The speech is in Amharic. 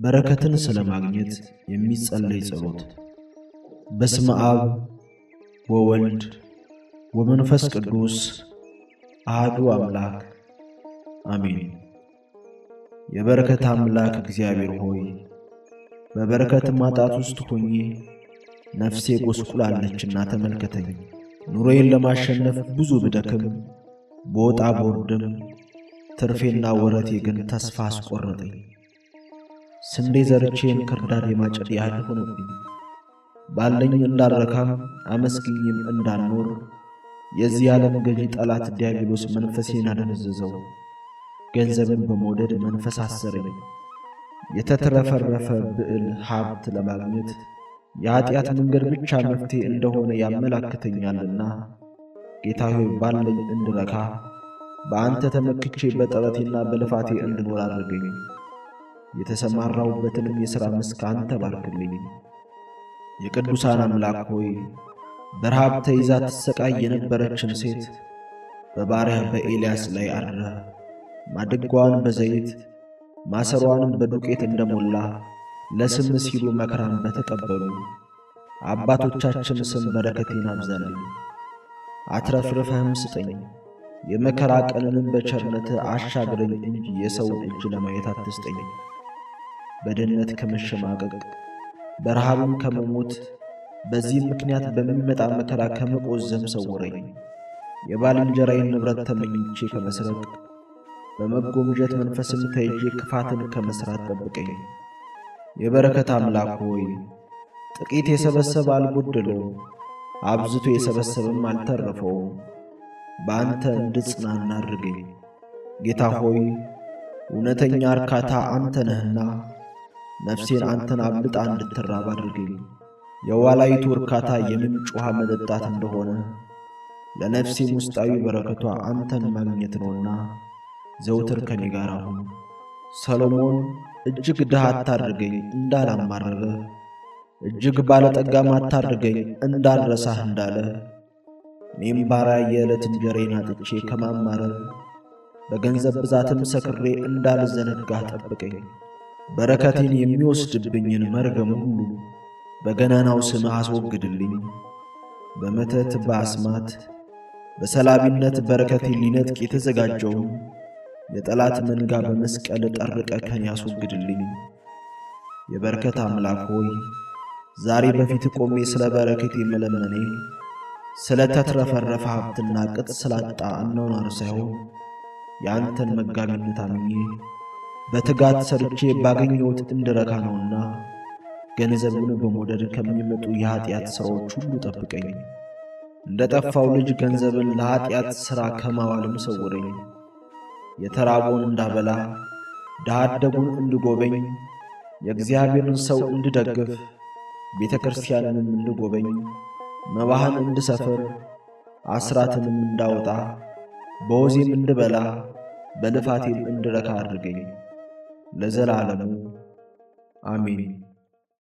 በረከትን ስለማግኘት የሚጸለይ ጸሎት። በስመ አብ ወወልድ ወመንፈስ ቅዱስ አሐዱ አምላክ አሜን። የበረከት አምላክ እግዚአብሔር ሆይ በበረከት ማጣት ውስጥ ሆኜ ነፍሴ ጎስቁላለችና ተመልከተኝ። ኑሮዬን ለማሸነፍ ብዙ ብደክም በወጣ ቦርድም ትርፌና ወረቴ ግን ተስፋ አስቆረጠኝ። ስንዴ ዘርቼን ክርዳድ የማጨድ ያህል ሆነብኝ። ባለኝ እንዳልረካም አመስግኝም እንዳልኖር የዚህ ዓለም ገዢ ጠላት ዲያብሎስ መንፈሴን አደነዘዘው። ገንዘብን በመውደድ መንፈስ አሰረኝ። የተትረፈረፈ ብዕል ሀብት ለማግኘት የኀጢአት መንገድ ብቻ መፍትሄ እንደሆነ ያመላክተኛልና ጌታ ሆይ ባለኝ እንድረካ በአንተ ተመክቼ በጥረቴና በልፋቴ እንድኖር አድርገኝ። የተሰማራሁበትንም የሥራ መስክ አንተ ባርክልኝ። የቅዱሳን አምላክ ሆይ በረሃብ ተይዛ ትሰቃይ የነበረችን ሴት በባሪያ በኤልያስ ላይ አድረህ ማድጓዋን በዘይት ማሰሯንም በዱቄት እንደሞላ ለስም ሲሉ መከራን በተቀበሉ አባቶቻችን ስም በረከቴን አብዛልኝ። አትረፍርፈህም ስጠኝ። የመከራ ቀንንም በቸርነት አሻግረኝ እንጂ የሰውን እጅ ለማየት አትስጠኝ። በድህነት ከመሸማቀቅ በረሃብም ከመሞት በዚህም ምክንያት በሚመጣ መከራ ከመቆዘም ሰውረኝ። የባልንጀራዬን ንብረት ተመኝቼ ከመስረቅ በመጎምጀት መንፈስም ተይዤ ክፋትን ከመስራት ጠብቀኝ። የበረከት አምላክ ሆይ ጥቂት የሰበሰበ አልጎደለው፣ አብዝቶ የሰበሰበም አልተረፈው። በአንተ እንድጽናና አድርገኝ። ጌታ ሆይ እውነተኛ እርካታ አንተ ነህና ነፍሴን አንተን አብልጣ እንድትራብ አድርገኝ። የዋላይቱ እርካታ የምንጭ ውሃ መጠጣት እንደሆነ ለነፍሴም ውስጣዊ በረከቷ አንተን ማግኘት ነውና ዘውትር ከኔ ጋር አሁን። ሰሎሞን እጅግ ድሃ አታድርገኝ እንዳላማረረ እጅግ ባለጠጋም አታድርገኝ እንዳልረሳህ እንዳለ እኔም ባሪያ የዕለት እንጀራዬን አጥቼ ከማማረር በገንዘብ ብዛትም ሰክሬ እንዳልዘነጋህ ጠብቀኝ። በረከቴን የሚወስድብኝን መርገም ሁሉ በገናናው ስምህ አስወግድልኝ። በመተት በአስማት በሰላቢነት በረከቴን ሊነጥቅ የተዘጋጀውን የጠላት መንጋ በመስቀል ጠርቀ ከኔ ያስወግድልኝ። የበረከት አምላክ ሆይ ዛሬ በፊት ቆሜ ስለ በረከቴ መለመኔ ስለ ተትረፈረፈ ሀብትና ቅጥ ስላጣ አኗኗር ሳይሆን የአንተን መጋቢነት አምኜ በትጋት ሰርቼ ባገኘሁት እንድረካ ነውና ገንዘብን በመውደድ ከሚመጡ የኀጢአት ሥራዎች ሁሉ ጠብቀኝ። እንደ ጠፋው ልጅ ገንዘብን ለኀጢአት ሥራ ከማዋልም ሰውረኝ። የተራቦን እንዳበላ ድሃ አደጉን እንድጎበኝ የእግዚአብሔርን ሰው እንድደግፍ ቤተ ክርስቲያንንም እንድጎበኝ መባህን እንድሰፍር አስራትንም እንዳወጣ በወዜም እንድበላ በልፋቴም እንድረካ አድርገኝ ለዘላለሙ አሜን።